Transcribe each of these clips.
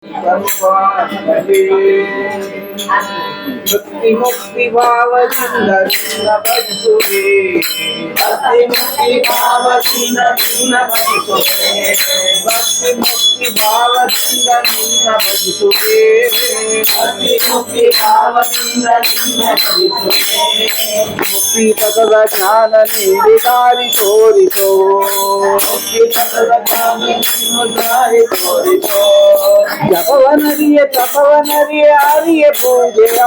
ಭಕ್ತಿ ಮುಕ್ತಿ ಭಾವದಿಂದ ನಿನ್ನ ಭಜಿಸುವೆ, ಭಕ್ತಿ ಮುಕ್ತಿ ಭಾವದಿಂದ ನಿನ್ನ ಭಜಿಸುವೆ, ಭಕ್ತಿ ಮುಕ್ತಿ ಭಾವದಿಂದ ನಿನ್ನ ಭಜಿಸುವೆ, ಭಕ್ತಿ ಮುಕ್ತಿ ಭಾವದಿಂದ ನಿನ್ನ ಭಜಿಸುವೆ. ಮುಕ್ತಿ ಪದದ ಜ್ಞಾನ ನೀಡಿ ದಾರಿ ತೋರಿಸೋ, ಮುಕ್ತಿ ಪದದ ಜ್ಞಾನ ನೀನು ದಾರಿ ತೋರಿಸೋ. ಜಪವನರಿಯ ತಪವನರಿಯ ಆರಿಯ ಪೂಜೆಯ,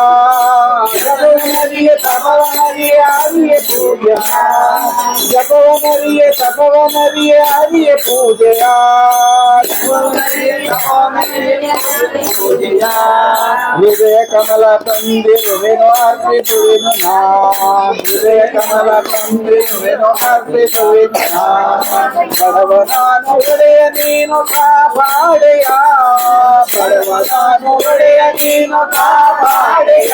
ಜಪವನರಿಯ ತಪವನರಿಯ ಆರಿಯ ಪೂಜೆಯ, ಜಪವನರಿಯ ತಪವನರಿಯ ಆರಿಯ ಪೂಜೆಯ, ಹೃದಯ ಕಮಲ ತಂದಿರುವೆನು ಅರ್ಪಿಸುವೆನು ನಾ, ಹೃದಯ ಕಮಲ ತಂದಿರುವೆನು ಅರ್ಪಿಸುವೆನು ನಾ. ಬಡವ ನಾನು ಒಡೆಯ ನೀನು ಕಾಪಾಡೆಯ, ಬಡವ ನಾನು ಒಡೆಯ ನೀನು ಕಾಪಾಡೆಯ,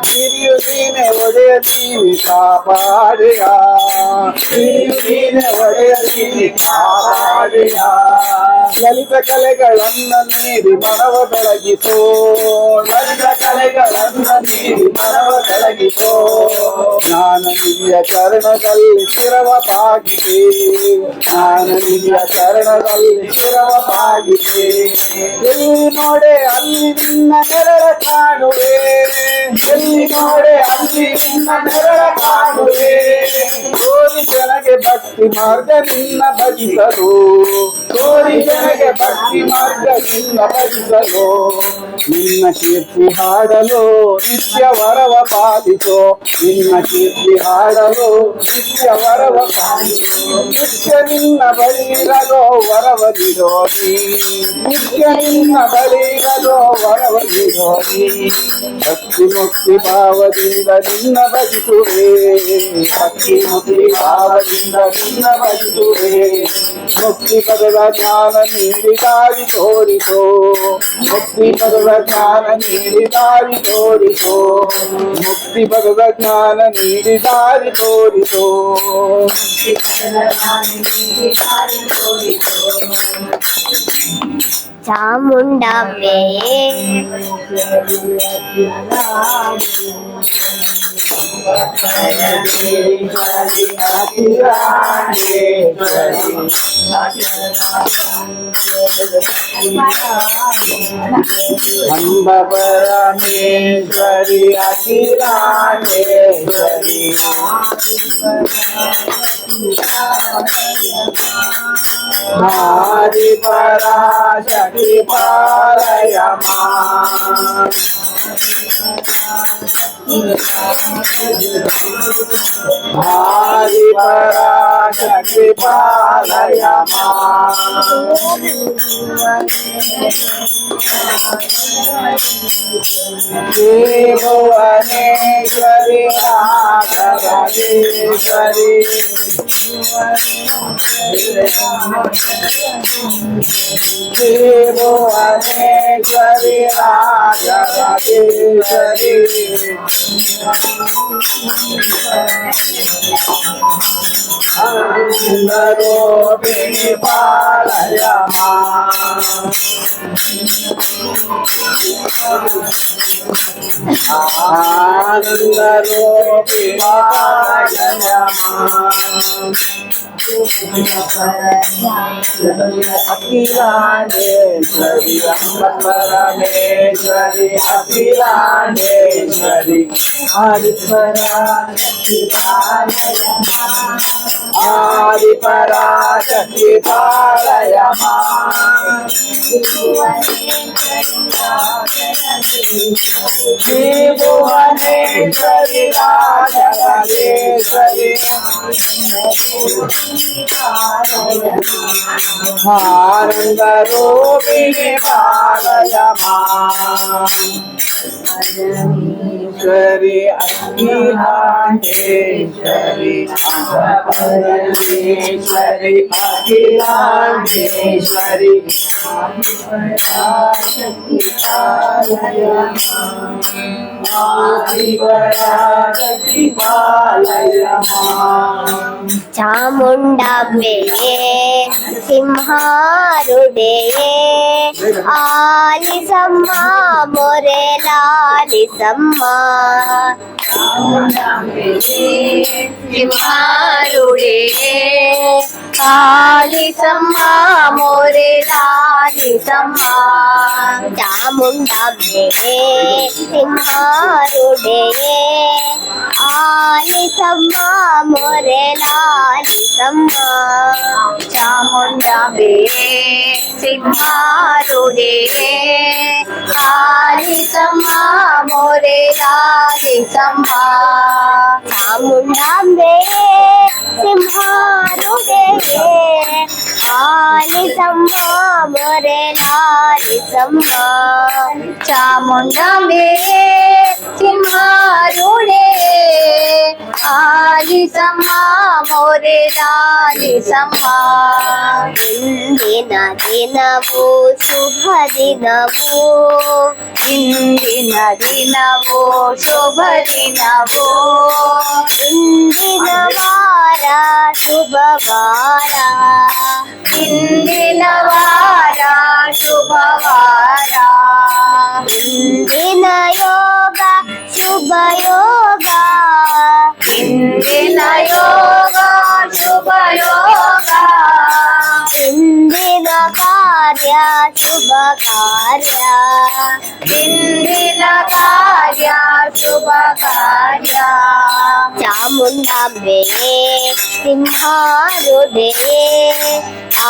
ಹಿರಿಯು ನೀನೆ ಒಡೆಯ ನೀನು ಕಾಪಾಡೆಯ, ಹಿರಿಯು ನೀನೆ ಒಡೆಯ ನೀನು ಕಾಪಾಡೆಯ. ಲಲಿತ ಕಲೆಗಳನ್ನು ನೀಡಿ ಮನವ ಬೆಳಗಿಸೋ, ಲಲಿತ ಕಲೆಗಳನ್ನು ನೀಡಿ ಮನವ ಬೆಳಗಿಸೋ. ಜ್ಞಾನ ನಿಧಿಯ ಚರಣದಲ್ಲಿ ಶಿರವ ಬಾಗಿದೆ, ಜ್ಞಾನ ನಿಧಿಯ ಚರಣದಲ್ಲಿ ಶಿರವ ಬಾಗಿದೆ. ಎಲ್ಲಿ ನೋಡೆ ಅಲ್ಲಿ ನಿನ್ನ ನೆರಳ ಕಾಣುವೆ, ಎಲ್ಲಿ ನೋಡೆ ಅಲ್ಲಿ ನಿನ್ನ ನೆರಳ ಕಾಣುವೆ. ಕೋರಿ ಜನಗೆ ಭಕ್ತಿ ಮಾರ್ಗ ನಿನ್ನ ಭಜಿಸಲು, ಕೋರಿ ಜನಗೆ ಭಕ್ತಿ ಮಾರ್ಗ ನಿನ್ನ ಭಜಿಸಲು. ನಿನ್ನ ಕೀರ್ತಿ ಹಾಡಲು ನಿತ್ಯ ವರವ ಪಾಲಿಸೋ, ನಿನ್ನ ಕೀರ್ತಿ ಹಾಡಲು ನಿತ್ಯ ವರವ ಪಾಲಿಸೋ. ನಿತ್ಯ ನಿನ್ನ ಬಳಿರಲೋ ವರವದಿರೋ ನೀ, ನಿತ್ಯ ನಿನ್ನ ಬಳಿರಲೋ ವರವದಿರೋ ನೀ. ಭಕ್ತಿ ಮುಕ್ತಿ ಭಾವದಿಂದ ನಿನ್ನ ಭಜಿಸುವೆ, ಭಕ್ತಿ ಮುಕ್ತಿ ಭಾವದಿಂದ ನಿನ್ನ ಭಜಿಸುವೆ. ಮುಕ್ತಿ ಪದದ ಜ್ಞಾನ ನೀಡಿ ದಾರಿ ತೋರಿಸೋ, ಮುಕ್ತಿ ಪದದ ಜ್ಞಾನ ನೀಡಿ ದಾರಿ ತೋರಿಸೋ, ಮುಕ್ತಿ ಪದದ ಜ್ಞಾನ ನೀಡಿ ದಾರಿ ತೋರಿಸೋ. ಚಾಮುಂಡಾಂಬೆಯೇ ಅಂಬ ಪರಮೇಶ್ವರಿ ಅಖಿಲಾಂಡೇಶ್ವರಿ, ಆದಿ ಪರಾಶಕ್ತಿ ಪಾಲಯ ಮಾಂ, ಆದಿ ಪರಾಶಕ್ತಿ ಪಾಲಯ ಮಾಂ. ಭುವನೇಶ್ವರಿ ರಾಘವೇಶ್ವರಿ, ಭುವನೇಶ್ವರಿ ರಾಘವೇಶ್ವರಿ. ಆನಂದರೂಪಿಣಿ ಪಾಲಯ ಮಾಂ, ಆನಂದರೂಪಿಣಿ ಪಾಲಯ ಮಾಂ. ಅಖಿಲಾಂಡೇಶ್ವರಿ ಅಂಬ ಪರಮೇಶ್ವರಿ ಅಖಿಲಾಂಡೇಶ್ವರಿ, ಆದಿ ಪರಾಶಕ್ತಿ ಪಾಲಯ ಮಾಂ, ಆದಿ ಪರಾಶಕ್ತಿ ಪಾಲಯ ಮಾಂ. ಶ್ರೀ ಭುವನೇಶ್ವರಿ ರಾಜರಾಜೇಶ್ವರಿ, ಆನಂದ ರೂಪಿಣಿ ಪಾಲಯ ಮಾಂ. ಪರಮೇಶ್ವರಿ ಅಖಿಲಾಂಡೇಶ್ವರಿ ಪರಮೇಶ್ವರಿ ಅಖಿಲಾಂಡೇಶ್ವರಿ ಆದಿಪರಾಶಕ್ತಿ ಪಾಲಯ ಚಾಮುಂಡಾಂಬೆ ಸಿಂಹಾರುಡೆ ಆಲಿಸಮ್ಮ ಮೊರೆ ಲಾಲಿಸಮ್ಮ ಸಿಂಹಾರುಡೆ ಆಲಿಸಮ್ಮ ಮೊರೆ ಲಾಲಿಸಮ್ಮ ಚಾಮುಂಡಾಂಬೆ ಸಿಂಹಾರುಡೆ ಆಲಿಸಮ್ಮ ಮೊರೆ ಲಾಲಿಸಮ್ಮ ಚಾಮುಂಡಾಂಬೆ ಸಿಂಹಾರುಡೆ ಆಲಿಸಮ್ಮ ಮೊರೆ ಲಾಲಿಸಮ್ಮ ಚಾಮುಂಡಾಂಬೆ ಸಿಂಹಾರುಡೆ ಆಲಿಸಮ್ಮ ಮೊರೆ ಲಾಲಿಸಮ್ಮ ಚಾಮುಂಡಾಂಬೆ ಸಿಂಹಾರುಡೆ ಆಲಿಸಮ್ಮ ಮೊರೆ ಲಾಲಿಸಮ್ಮ ಇಂದಿನ ದಿನವು ಶುಭ ದಿನವು ಇಂದಿನ ದಿನವು ಶುಭ ದಿನವು ಇಂದಿನ ವಾರ ಶುಭ ವಾರ ಇಂದಿನ ವಾರ ಶುಭ ವಾರ ಇಂದಿನ ಯೋಗ ಶುಭ ಯೋಗ ಇಂದಿನ ಯೋಗ ಶುಭ ಯೋಗ ಇಂದಿನ ಕಾರ್ಯ ಶುಭ ಕಾರ್ಯ ಇಂದಿನ ಕಾರ್ಯ ಶುಭ ಕಾರ್ಯ ಚಾಮುಂಡಾಂಬೆ ಸಿಂಹಾರುಡೆ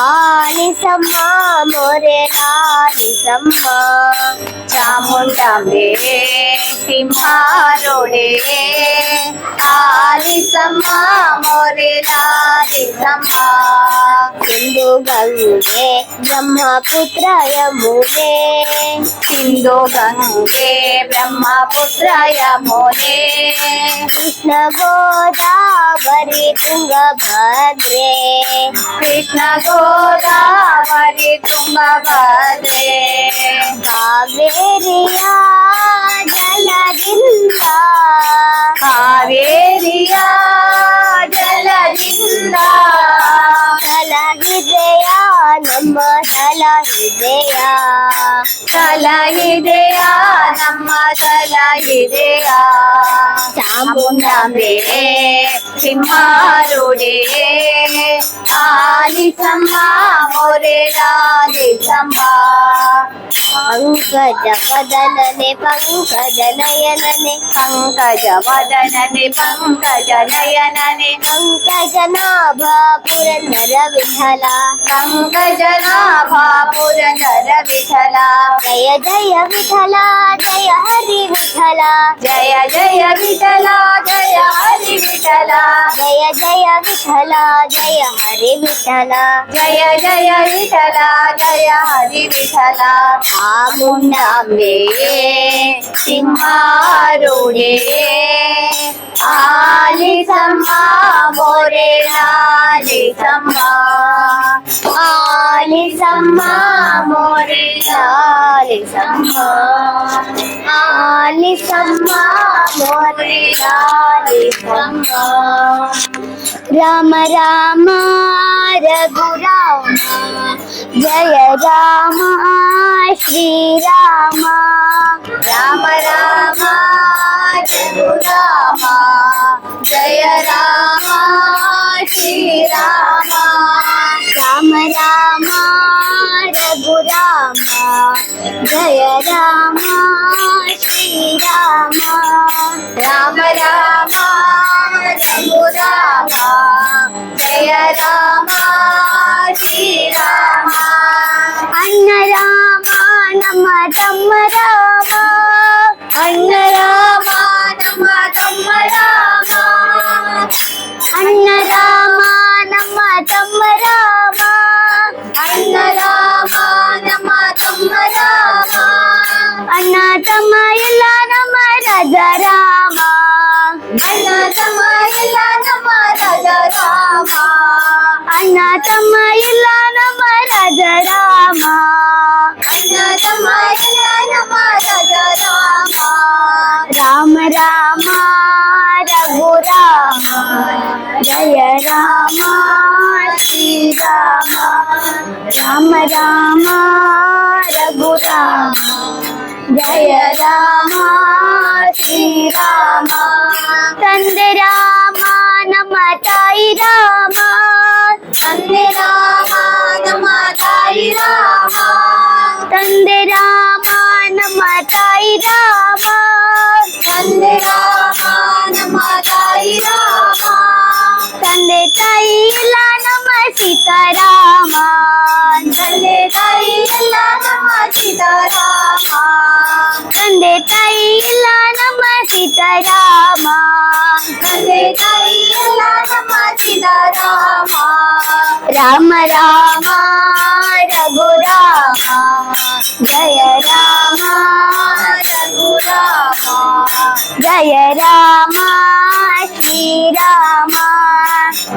ಆಲಿಸಮ್ಮ ಮೊರೆ ಲಾಲಿಸಮ್ಮ ಚಾಮುಂಡಾಂಬೆ ಸಿಂಹಾರುಡೆ ಆಲಿಸಮ್ಮ ಮೊರೆ ಲಾಲಿಸಮ್ಮ ಸಿಂಧು ಗಂಗೆ ಬ್ರಹ್ಮಪುತ್ರ ಯಮುನೆ ಸಿಂಧು ಗಂಗೆ ಬ್ರಹ್ಮಪುತ್ರ ಯಮುನೆ ಕೃಷ್ಣ ಗೋದಾವರಿ ತುಂಗಭದ್ರೆ ಕೃಷ್ಣ ಗೋದಾವರಿ ತುಂಗಭದ್ರೆ ಕಾವೇರಿಯ ಜಲದಿಂದ ಕಾವೇರಿಯ ಜಲದಿಂದ ಸಲಹಿದೆಯ ನಮ್ಮ ಸಲಹಿದೆಯ ಸಲಹಿದೆಯ ನಮ್ಮ ಸಲಹಿದೆಯ ಚಾಮುಂಡಾಂಬೆ ಸಿಂಹಾರುಡೆ ಆಲಿಸಮ್ಮ ಮೊರೆ ಲಾಲಿಸಮ್ಮ ಪಂಕಜ ವದನನೆ ಪಂಕಜ ನಯನನೆ ಪಂಕಜ ವದನನೆ ಪಂಕಜ ನಯನನೆ ಪಂಕಜನಾಭ ಪುರಂದರ ವಿಠಲ ಪಂಕಜನಾಭ ಪುರಂದರ ವಿಠಲ ಜಯ ಜಯ ವಿಠಲ ಜಯ ಹರಿ ವಿಠಲ ಜಯ ಜಯ ವಿಠಲ ಜಯ ಹರಿ ವಿಠಲ ಜಯ ಜಯ ವಿಠಲ ಜಯ ಹರಿ ವಿಠಲ ಜಯ ಜಯ ವಿಠಲ ಜಯ ಹರಿ ವಿಠಲ ಚಾಮುಂಡಾಂಬೆ ಸಿಂಹಾರುಡೆ ಆಲಿಸಮ್ಮ ಮೊರೆ ಲಾಲಿಸಮ್ಮ ಆಲಿಸಮ್ಮ ಮೊರೆ ಲಾಲಿಸಮ್ಮ ಆಲಿಸಮ್ಮ ಮೊರೆ ಲಾಲಿಸಮ್ಮ ರಾಮ ರಾಮ ರಘುರಾಮ ಜಯ ರಾಮ ಶ್ರೀರಾಮ ರಾಮ ರಾಮ ರಘುರಾಮ ಜಯ ರಾಮ ಶ್ರೀರಾಮ ರಾಮ ರಾಮ ರಘುರಾಮ ಜಯ ರಾಮ ಶ್ರೀರಾಮ ರಾಮ ರಾಮ ರಘುರಾಮ ಜಯ ರಾಮ ಶ್ರೀರಾಮ ಅಣ್ಣ ರಾಮ ನಮ್ಮ ತಮ್ಮ ರಾಮ ಅಣ್ಣ ರಾಮ ನಮ್ಮ ತಮ್ಮ ರಾಮ ಅಣ್ಣ ರಾಮ ನಮ್ಮ ತಮ್ಮ ರಾಮ ಅಣ್ಣ ರಾಮ ನಮ್ಮ ತಮ್ಮ ರಾಮ ಅಣ್ಣ ತಮ್ಮ ಇಲ್ಲ ನಮ್ಮ ರಾಜ ರಾಮ ರಾಮ ಅಣ್ಣ ತಮ್ಮ ಎಲ್ಲ ನಮ್ಮ ರಾಜ ರಾಮ ರಾಮ ರಾಮ ರಘುರಾಮ ಜಯ ರಾಮ ಶ್ರೀರಾಮ ರಾಮ ರಾಮ ರಘುರಾಮ ಜಯ ರಾಮ ಶ್ರೀರಾಮ ತಂದೆ ರಾಮ ನಮ್ಮ ತಾಯಿ ರಾಮ ತಂದೆ ರಾಮ ನಮ್ಮ ತಾಯಿ ರಾಮ ತಂದೆ ರಾಮ ನಮ್ಮ ತಾಯಿ ರಾಮ ತಂದೆ ರಾಮ ನಮ್ಮ ತಾಯಿ ರಾಮ ತಂದೆ ತಾಯಿ ಎಲ್ಲ ನಮ್ಮ ಸೀತಾರಾಮ ತಂದೆ ತಾಯಿ ಎಲ್ಲ ನಮ್ಮ ಸೀತಾರಾಮ ತಂದೆ ತಾಯಿ ಎಲ್ಲ ನಮ್ಮ ಸೀತಾರಾಮ ತಂದೆ ತಾಯಿ ಎಲ್ಲ ನಮ್ಮ ಸೀತಾರಾಮ ರಾಮ ರಾಮ ರಘುರಾಮ ಜಯ ರಾಮ ರಘುರಾಮ ಜಯ ರಾಮ ಶ್ರೀರಾಮ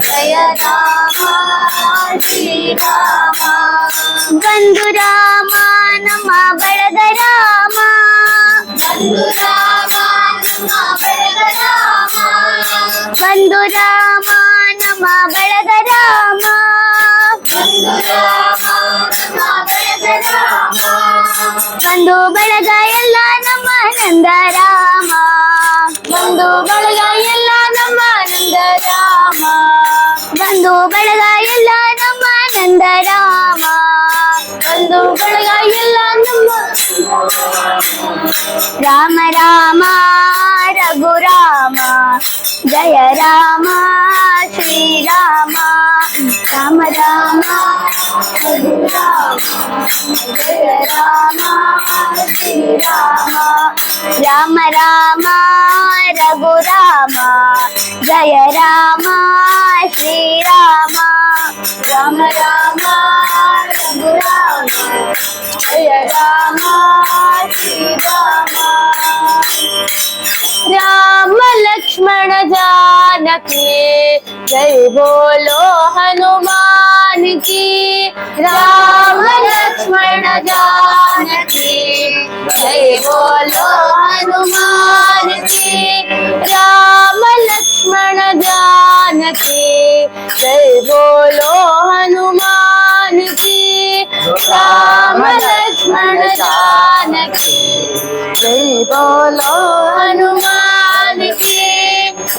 ಜಯ ರಾಮ ಶ್ರೀರಾಮ ಬಂಧು ರಾಮ ನಮ್ಮ ಬಳಗ ರಾಮ ಬಂಧು ರಾಮ ನಮ್ಮ ಬಳಗ ರಾಮ ಬಂಧು ರಾಮ ನಮ್ಮ ಬಳಗ ರಾಮ ಬಂಧು ರಾಮ ನಮ್ಮ ಬಳಗ ರಾಮ ಬಂಧು ಬಳಗ ಎಲ್ಲ ನಮ್ಮ ನಂದ ರಾಮ ಬಂಧು ಬಳಗ ಎಲ್ಲ ನಮ್ಮ ನಂದ ರಾಮ ಬಂಧು ಬಳಗ ಎಲ್ಲ ನಮ್ಮ ನಂದ ರಾಮ ಬಂಧು ಬಳಗ ಎಲ್ಲ ನಮ್ಮ ರಾಮ ರಾಮ ರಘುರಾಮ ಜಯ ರಾಮ ಶ್ರೀರಾಮ ರಾಮ ರಾಮ ರಘುರಾಮ ಜಯ ರಾಮ ಶ್ರೀರಾಮ ರಾಮ ರಾಮ ರಘುರಾಮ ಜಯ ರಾಮ ಶ್ರೀರಾಮ ರಾಮ ರಾಮ ರಘುರಾಮ ಜಯ ರಾಮ ಶ್ರೀರಾಮ राम लक्ष्मण जानकी जय बोलो हनुमान की राम लक्ष्मण जानकी जय बोलो हनुमान की राम लक्ष्मण जानकी जय बोलो हनुमान की राम लक्ष्मण जानकी जय बोलो हनुमान की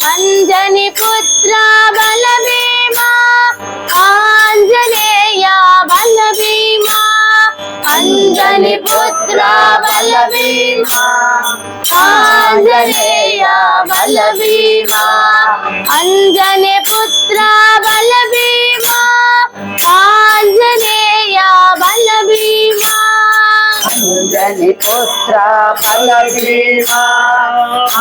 अंजनी पुत्र बलभीमा आंजनेय बलभीमा अंजनी पुत्र बलभीमा आंजनेय बलभीमा अंजनी पुत्र बलभीमा आंजनेय बलभीमा अंजनी पुत्र बलभीमा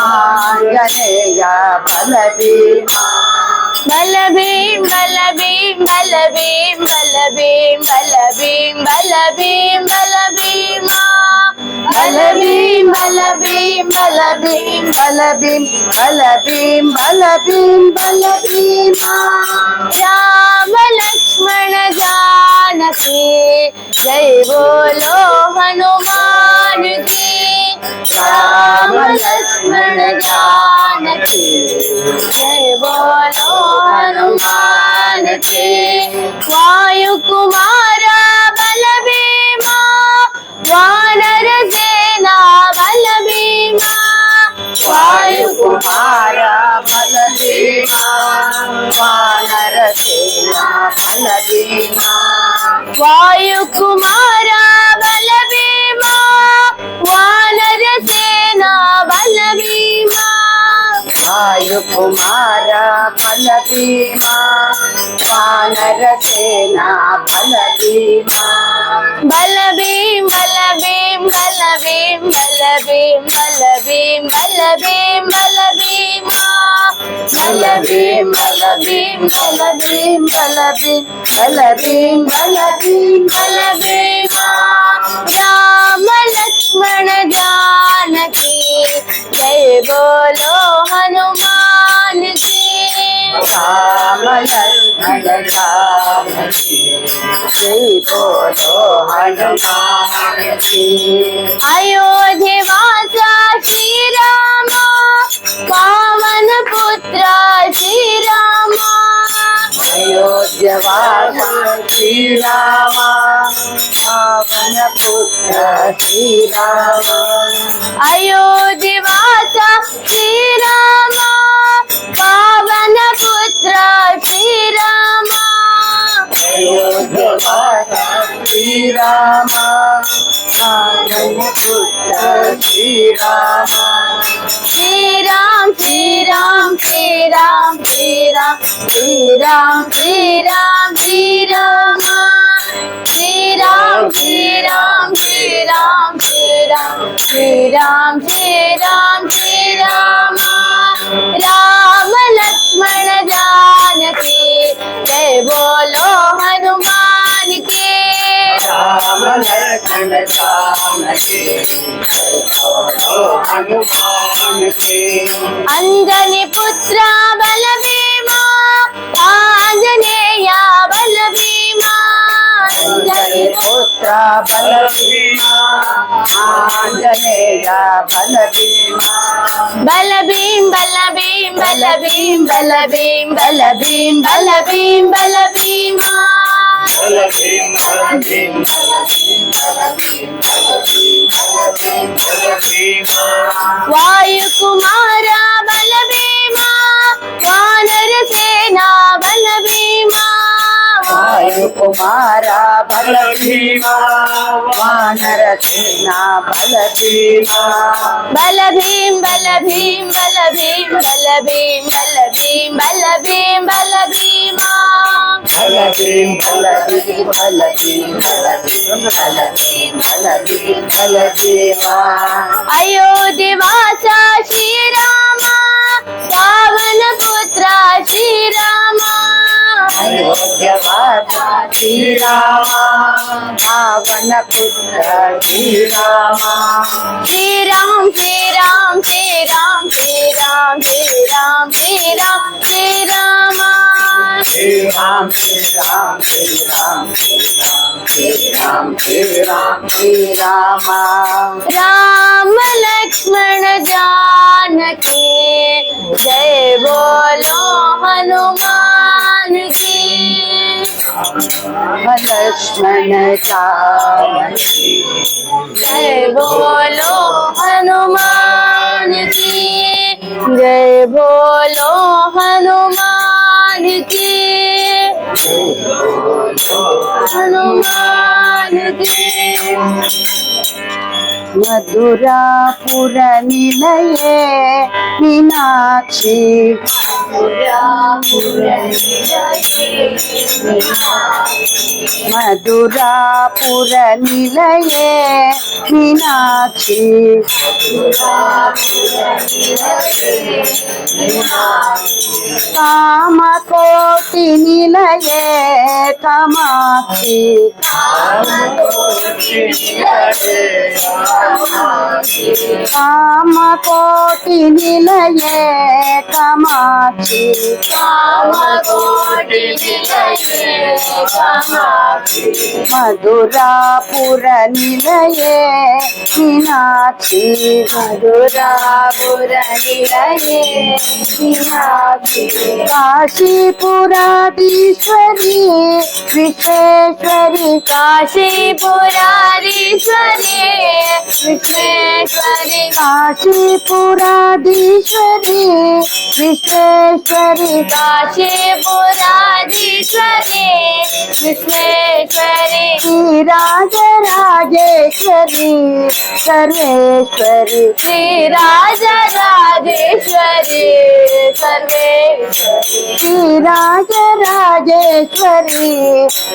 आंजनेय बलभीमा बलभीम बलभीम बलभीम बलभीम बलभीम बलभीम बलभीमा बलभीम बलभीम बलभीम बलभीम बलभीम बलभीम बलभीमा राम लक्ष्मण जानकी जय बोलो हनुमान की राम लक्ष्मण जानकी जय बोलो हनुमान की वायु कुमार बलभीमा वानर सेना बलभीमा वायु कुमार बलभीमा वानर सेना बलभीमा वायु कुमार बलभीमा वानर सेना बलभीमा वायु कुमार बलभीमा वानर सेना बलभीमा बलभीम बलभीम बलभीम बलभीम बलभीम बलभीम बलभीमा बलभीम बलभीम बलभीम बलभीम बलभीम बलभीम बलभीमा राम लक्ष्मण जानकी जय बोलो हनुमान की राम लक्ष्मण जानकी जय बोलो हनुमान की। अयोध्यवासा श्री राम पावन पुत्र श्री राम अयोध्यवासा श्री राम पावन पुत्र श्री राम अयोध्यवासा श्री राम पावन पुत्र श्री राम अयोध्यवासा श्री राम पावन पुत्र श्री राम श्री राम श्री राम श्री राम श्री राम श्री राम श्री राम श्री राम श्री राम श्री राम श्री राम श्री राम श्री राम श्री राम श्री राम राम लक्ष्मण जानकी जय बोलो हनुमान की। राम लक्ष्मण जानकी जय बोलो हनुमान की। अंजनी पुत्र बलभीमा आंजनेय बलभीमा अंजनी पुत्र बलभीमा आंजनेय बलभीमा बलभीम बलभीम बलभीम बलभीम बलभीम बलभीम बलभीमा बलभीम बलभीम बलभीम बलभीम बलभीम बलभीमा वायु कुमार बलभीमा वानर सेना बलभीमा वायु कुमारा बलभीमा वानर सेना बलभीमा बलभीम बलभीम बलभीम बलभीम बलभीम बलभीम बलभीमा बलभीम बलभीम बलभीम बलभीम बलभीम बलभीम बलभीमा अयोध्यवासा श्री राम पावन पुत्र श्री राम अयोध्यवासा श्री राम पावन पुत्र श्री राम श्री राम श्री राम श्री राम श्री राम श्री राम श्री राम श्री राम श्री राम श्री राम श्री राम श्री राम श्री राम श्री राम राम लक्ष्मण जानकी जय बोलो हनुमान की। लक्ष्मण जानकी जय बोलो हनुमान की जय बोलो हनुमान की हनुमान की। मधुरापुर निलये मीनाक्षी मधुरापुर निलये मीनाक्षी कामकोटि निलये कामाक्षी कामकोटि निलये कामाक्षी मधुरापुर निलये मीनाक्षी मधुरापुर निलये मीनाक्षी काशीपुराधीश्वरी विश्वेश्वरी काशीपुराधीश्वरी विश्वेश्वरी काशीपुराधीश्वरी विश्वेश्वरी काशीपुराधीश्वरी विश्वेश्वरी श्रीराजराजेश्वरी सर्वेश्वरी श्रीराजराजेश्वरी सर्वेश्वरी श्रीराजराजेश्वरी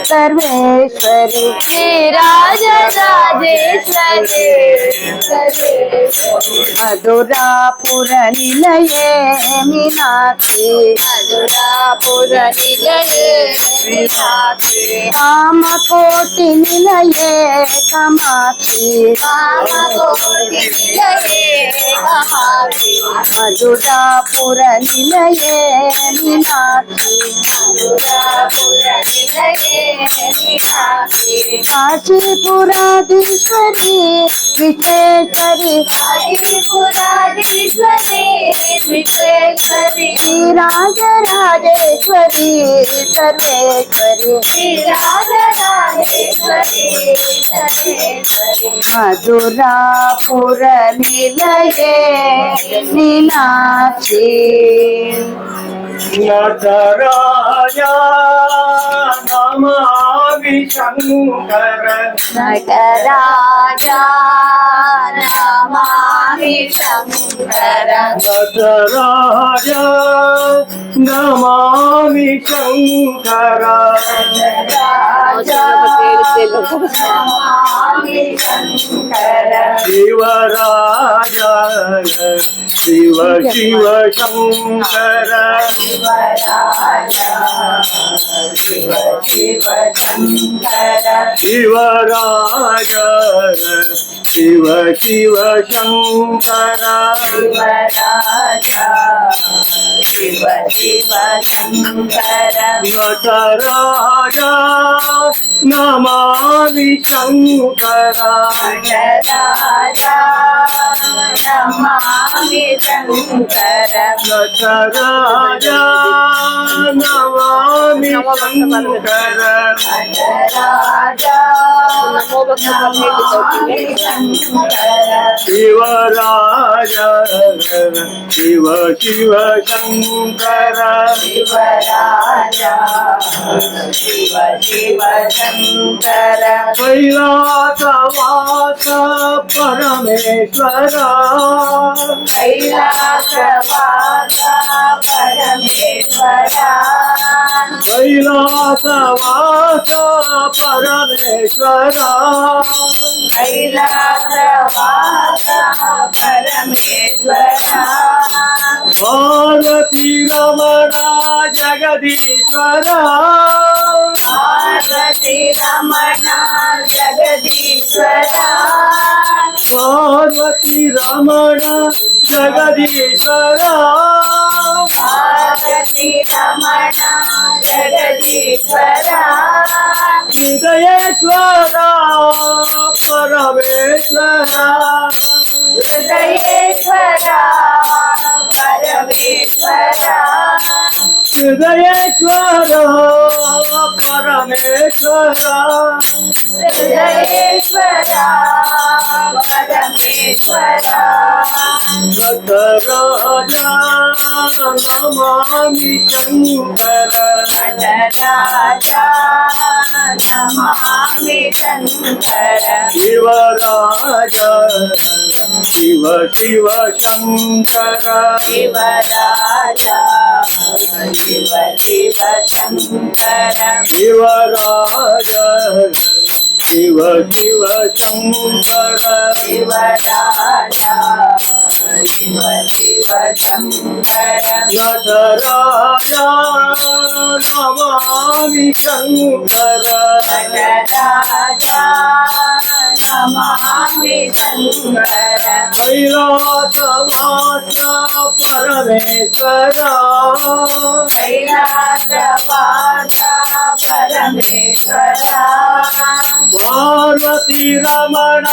सर्वेश्वरी श्रीराजराजेश्वरी सर्वेश्वरी मधुरापुर निलये मीनाक्षी मधुरापुर निलये मीनाक्षी कामकोटि निलये कामाक्षी कामकोटि निलये कामाक्षि मधुरापुर निलये मीनाक्षी मधुरापुर निलये मीनाक्षी काशीपुराधीश्वरी विश्वेश्वरी काशीपुराधीश्वरी विश्वेश्वरी श्रीराजराजेश्वरी सर्वेश्वरी श्रीराजराजेश्वरी सर्वेश्वरी मधुरापुर निलये मीनाक्षी नटराजा नमामि शंकर नटराजा नमामि शंकर नटराजा नमामि शंकर नटराजा नमामि शंकर शिवराजा शिव शिव शंकर शिवराजा शिव शिव शंकर शिवराजा शिव शिव शंकर शिवराजा शिव शिव शंकर नटराजा नमामि शंकर नटराजा नमामि शंकर नटराजा नमामि शंकर नटराजा नमामि शंकर शिवराजा शिव शिव शंकर शिवराजा शिव शिव शंकर कैलासवास परमेश्वर कैलासवास परमेश्वर कैलासवास परमेश्वर कैलासवास परमेश्वर पार्वती रमण जगदीश्वर पार्वती रमण जगदीश्वर पार्वती रमण जगदीश्वर पार्वती रमण जगदीश्वर हृदयेश्वर परमेश्वर हृदयेश्वर परमेश्वर हृदयेश्वर परमेश्वर हृदयेश्वर परमेश्वर नटराजा नमामि शंकर नटराजा नमामि शंकर शिवराजा शिव शिव शंकर शिवराजा शिव शिव शंकर शिवराजा शिव शिव शंकर शिवराजा शिव शिव शंकर नटराजा नमामि शंकर नटराजा नमामि शंकर कैलासवास परमेश्वर कैलासवास परमेश्वर पार्वती रमण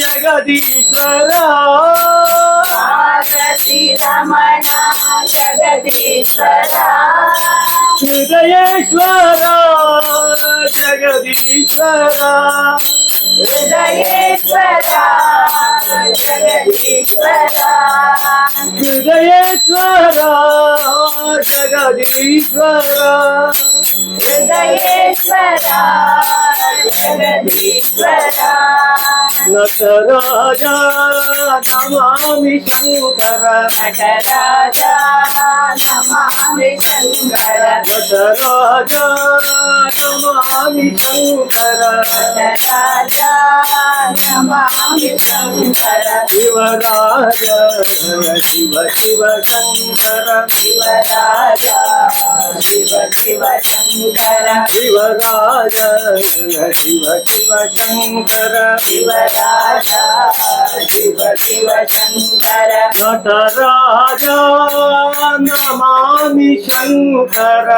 जगदीश्वर पार्वती रमण जगदीश्वर हृदयेश्वर जगदीश्वर हृदयेश्वर जगदीश्वर हृदयेश्वर जगदीश्वर हृदयेश्वर जगदीश्वर नटराजा नमामि शंकर नटराजा नमामि शंकर नटराजा नमामि शंकर नटराजा नमामि शंकर शिवराजा शिव शिव शंकर शिवराजा शिव शिव शंकर शिवराजा शिव शिव शंकर शिवराजा शिव शिव शङ्कर नटराजा नमामि शङ्कर